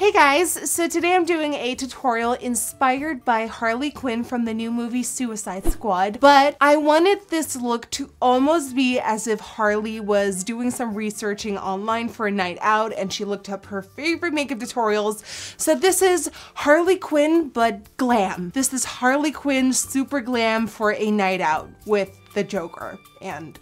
Hey guys, so today I'm doing a tutorial inspired by Harley Quinn from the new movie Suicide Squad, but I wanted this look to almost be as if Harley was doing some researching online for a night out and she looked up her favorite makeup tutorials. So this is Harley Quinn, but glam. This is Harley Quinn super glam for a night out with the Joker and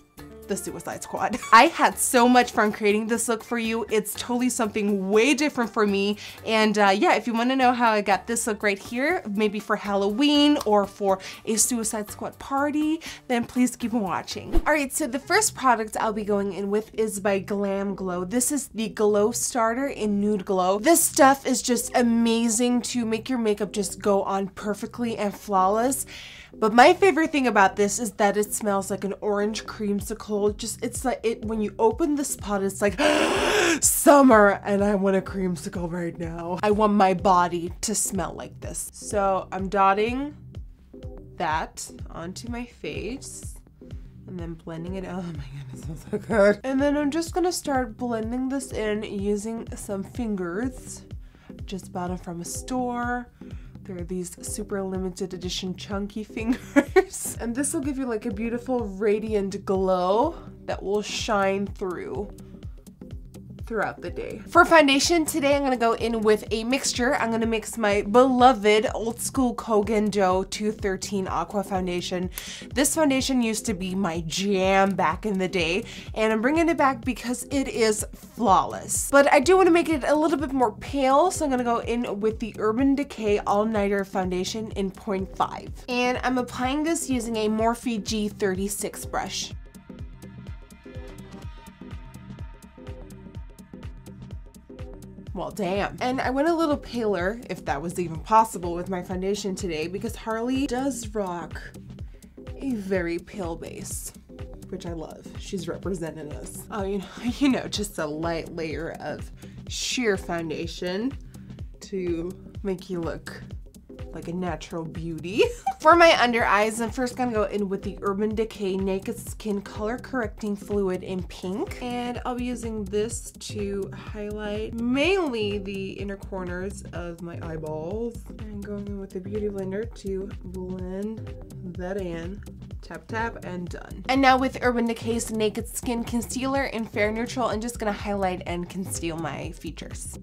the Suicide Squad. I had so much fun creating this look for you. It's totally something way different for me. And yeah, if you want to know how I got this look right here, maybe for Halloween or for a Suicide Squad party, then please keep on watching. All right, so the first product I'll be going in with is by Glam Glow. This is the Glow Starter in Nude Glow. This stuff is just amazing to make your makeup just go on perfectly and flawless. But my favorite thing about this is that it smells like an orange creamsicle. It's like when you open this pot, it's like summer and I want a creamsicle right now. I want my body to smell like this. So I'm dotting that onto my face and then blending it out. Oh my goodness, that's so good. And then I'm just gonna start blending this in using some fingers. Just bought them from a store. They're these super limited edition chunky fingers. And this will give you like a beautiful radiant glow that will shine throughout the day. For foundation today, I'm gonna go in with a mixture. I'm gonna mix my beloved old school Kogan Dough 213 Aqua Foundation. This foundation used to be my jam back in the day, and I'm bringing it back because it is flawless. But I do want to make it a little bit more pale, so I'm gonna go in with the Urban Decay All Nighter Foundation in 0.5. And I'm applying this using a Morphe G36 brush. Well, damn. And I went a little paler, if that was even possible, with my foundation today because Harley does rock a very pale base, which I love. She's representing us. Oh, you know, just a light layer of sheer foundation to make you look like a natural beauty. For my under eyes, I'm first gonna go in with the Urban Decay Naked Skin Color Correcting Fluid in pink. And I'll be using this to highlight mainly the inner corners of my eyeballs. And going in with the Beauty Blender to blend that in. Tap, tap, and done. And now with Urban Decay's Naked Skin Concealer in Fair Neutral, I'm just gonna highlight and conceal my features.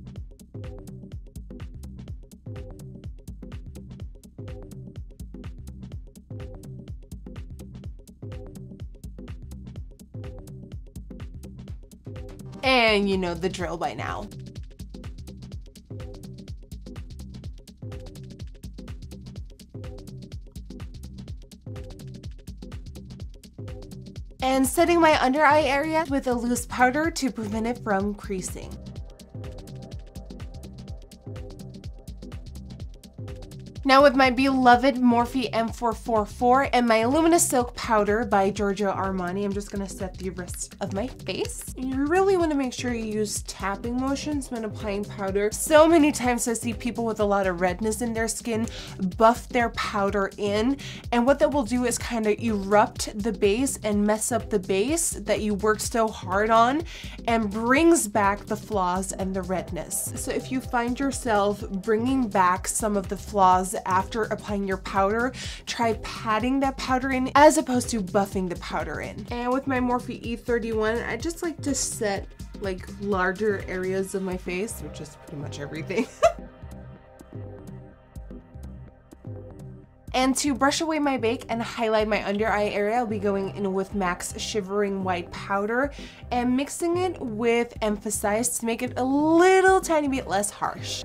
And you know the drill by now. And setting my under eye area with a loose powder to prevent it from creasing. Now with my beloved Morphe M444 and my Luminous Silk Powder by Giorgio Armani, I'm just gonna set the rest of my face. And you really wanna make sure you use tapping motions when applying powder. So many times I see people with a lot of redness in their skin buff their powder in, and what that will do is kind of erupt the base and mess up the base that you worked so hard on and brings back the flaws and the redness. So if you find yourself bringing back some of the flaws after applying your powder, try patting that powder in as opposed to buffing the powder in. And with my Morphe E31, I just like to set like larger areas of my face, which is pretty much everything. And to brush away my bake and highlight my under eye area, I'll be going in with MAC's Shivering White Powder and mixing it with Emphasize to make it a little tiny bit less harsh.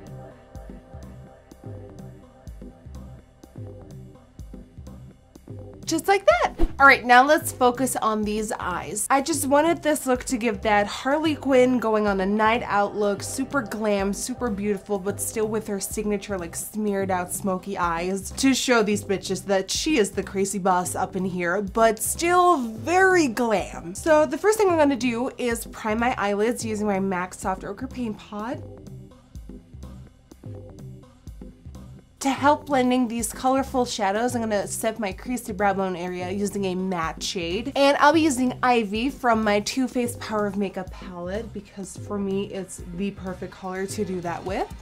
Just like that. All right, now let's focus on these eyes. I just wanted this look to give that Harley Quinn going on a night out look, super glam, super beautiful, but still with her signature like smeared out smoky eyes to show these bitches that she is the crazy boss up in here, but still very glam. So the first thing I'm gonna do is prime my eyelids using my MAC Soft Ochre Paint Pot. To help blending these colorful shadows, I'm gonna set my creasy brow bone area using a matte shade. And I'll be using Ivy from my Too Faced Power of Makeup palette because for me, it's the perfect color to do that with.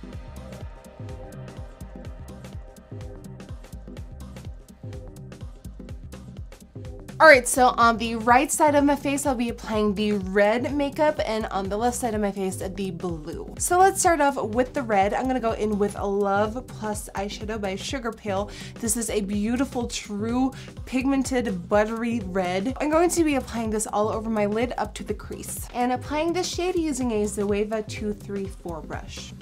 Alright, so on the right side of my face, I'll be applying the red makeup, and on the left side of my face, the blue. So let's start off with the red. I'm gonna go in with Love Plus Eyeshadow by Sugarpill. This is a beautiful, true, pigmented, buttery red. I'm going to be applying this all over my lid up to the crease. And applying this shade using a Zoeva 234 brush.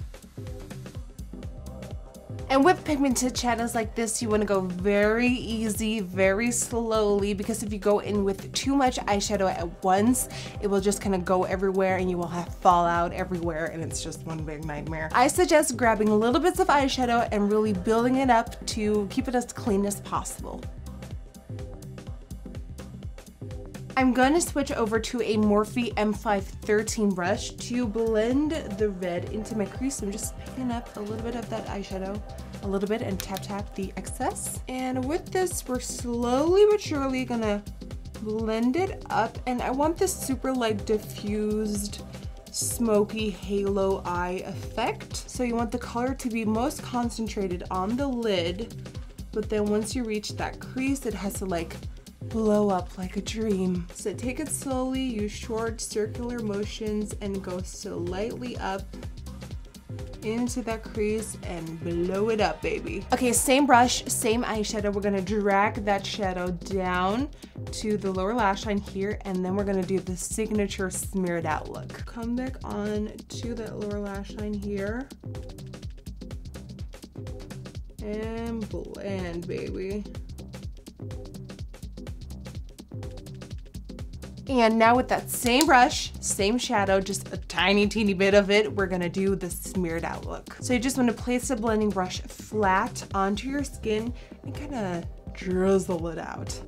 And with pigmented shadows like this, you want to go very easy, very slowly, because if you go in with too much eyeshadow at once, it will just kind of go everywhere and you will have fallout everywhere and it's just one big nightmare. I suggest grabbing little bits of eyeshadow and really building it up to keep it as clean as possible. I'm going to switch over to a Morphe M513 brush to blend the red into my crease. I'm just picking up a little bit of that eyeshadow, a little bit, and tap the excess. And with this, we're slowly but surely gonna blend it up. And I want this super like diffused, smoky halo eye effect. So you want the color to be most concentrated on the lid, but then once you reach that crease, it has to like blow up like a dream. So take it slowly, use short circular motions and go slightly up into that crease and blow it up, baby. Okay, same brush, same eyeshadow. We're gonna drag that shadow down to the lower lash line here, and then we're gonna do the signature smeared out look. Come back on to that lower lash line here and blend, baby. And now with that same brush, same shadow, just a tiny, teeny bit of it, we're gonna do the smeared out look. So you just wanna place the blending brush flat onto your skin and kinda drizzle it out.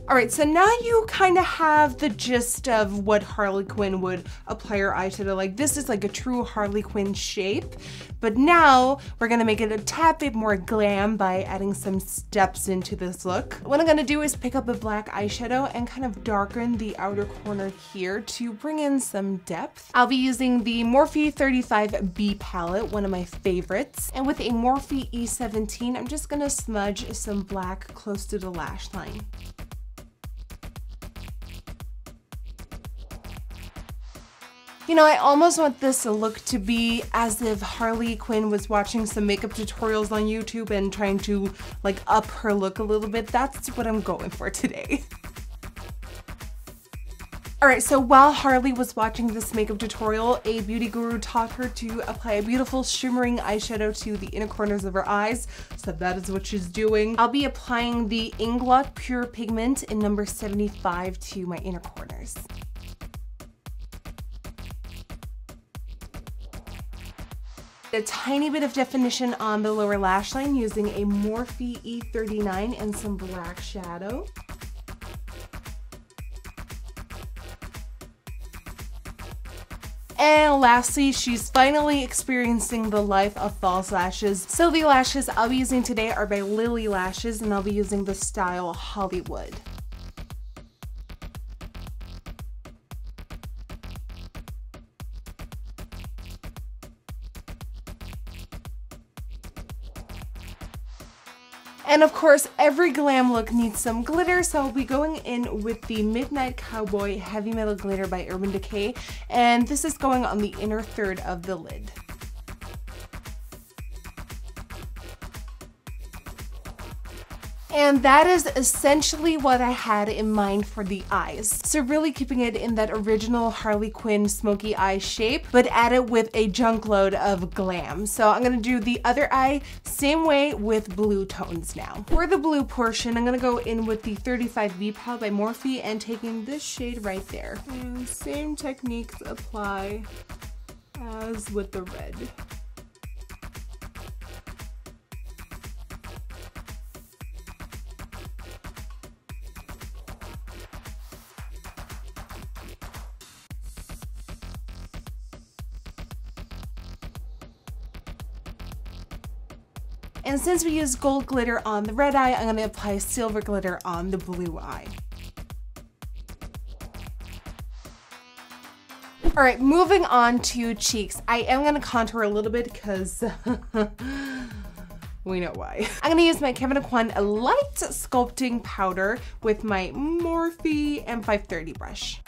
Alright, so now you kind of have the gist of what Harley Quinn would apply her eyeshadow like. This is like a true Harley Quinn shape, but now we're gonna make it a tad bit more glam by adding some steps into this look. What I'm gonna do is pick up a black eyeshadow and kind of darken the outer corner here to bring in some depth. I'll be using the Morphe 35B palette, one of my favorites, and with a Morphe E17, I'm just gonna smudge some black close to the lash line. You know, I almost want this look to be as if Harley Quinn was watching some makeup tutorials on YouTube and trying to like up her look a little bit. That's what I'm going for today. Alright, so while Harley was watching this makeup tutorial, a beauty guru taught her to apply a beautiful shimmering eyeshadow to the inner corners of her eyes, so that is what she's doing. I'll be applying the Inglot Pure Pigment in number 75 to my inner corners. A tiny bit of definition on the lower lash line using a Morphe E39 and some black shadow. And lastly, she's finally experiencing the life of false lashes. So the lashes I'll be using today are by Lily Lashes, and I'll be using the style Hollywood. And of course, every glam look needs some glitter, so I'll be going in with the Midnight Cowboy Heavy Metal Glitter by Urban Decay, and this is going on the inner third of the lid. And that is essentially what I had in mind for the eyes. So really keeping it in that original Harley Quinn smoky eye shape, but add it with a junk load of glam. So I'm gonna do the other eye same way with blue tones now. For the blue portion, I'm gonna go in with the 35B palette by Morphe and taking this shade right there. And same techniques apply as with the red. And since we used gold glitter on the red eye, I'm going to apply silver glitter on the blue eye. All right, moving on to cheeks. I am gonna contour a little bit because we know why. I'm gonna use my Kevyn Aucoin light sculpting powder with my Morphe M530 brush.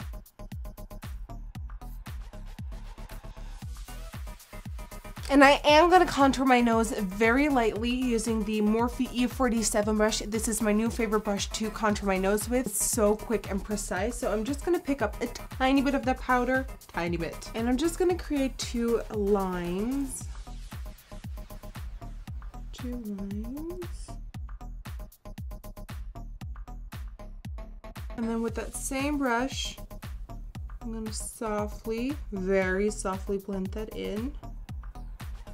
And I am gonna contour my nose very lightly using the Morphe E47 brush. This is my new favorite brush to contour my nose with. It's so quick and precise. So I'm just gonna pick up a tiny bit of the powder, tiny bit. And I'm just gonna create two lines. Two lines. And then with that same brush, I'm gonna softly, very softly blend that in.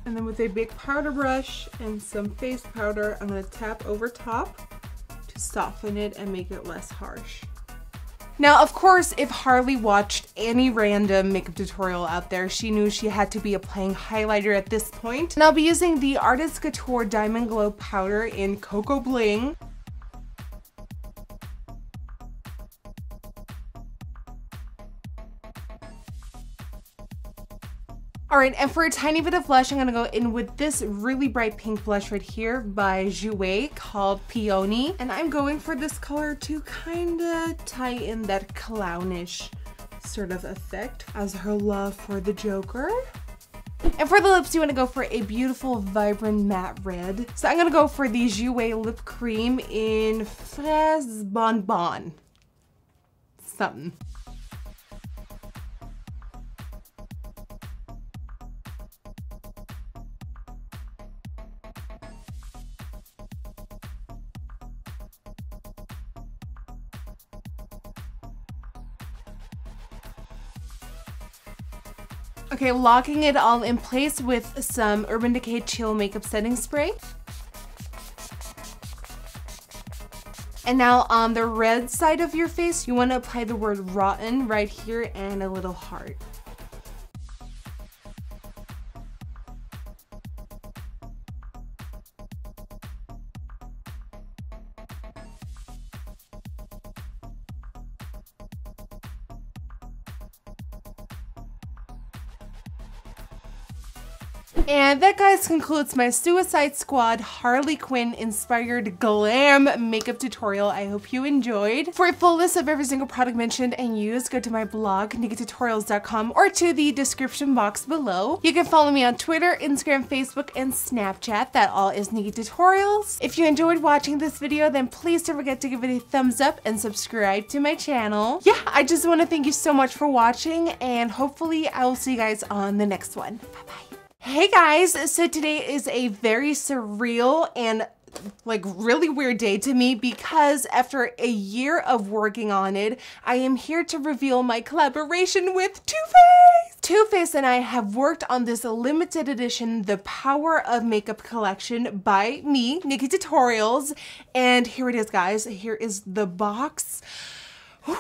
And then with a big powder brush and some face powder, I'm gonna tap over top to soften it and make it less harsh. Now, of course, if Harley watched any random makeup tutorial out there, she knew she had to be applying highlighter at this point. And I'll be using the Artist Couture Diamond Glow powder in Cocoa Bling. All right, and for a tiny bit of blush, I'm gonna go in with this really bright pink blush right here by Jouer called Peony. And I'm going for this color to kinda tie in that clownish sort of effect as her love for the Joker. And for the lips, you wanna go for a beautiful, vibrant matte red. So I'm gonna go for the Jouer lip cream in Fraise Bonbon. Something. Okay, locking it all in place with some Urban Decay Chill Makeup Setting Spray. And now on the red side of your face, you want to apply the word rotten right here and a little heart. And that, guys, concludes my Suicide Squad Harley Quinn inspired glam makeup tutorial. I hope you enjoyed. For a full list of every single product mentioned and used, go to my blog, NikkieTutorials.com, or to the description box below. You can follow me on Twitter, Instagram, Facebook, and Snapchat. That all is NikkieTutorials. If you enjoyed watching this video, then please don't forget to give it a thumbs up and subscribe to my channel. Yeah, I just want to thank you so much for watching, and hopefully I will see you guys on the next one. Bye-bye. Hey guys, so today is a very surreal and like really weird day to me because after a year of working on it, I am here to reveal my collaboration with Too Faced. Too Faced and I have worked on this limited edition The Power of Makeup collection by me, NikkieTutorials, and here it is, guys. Here is the box. Woo!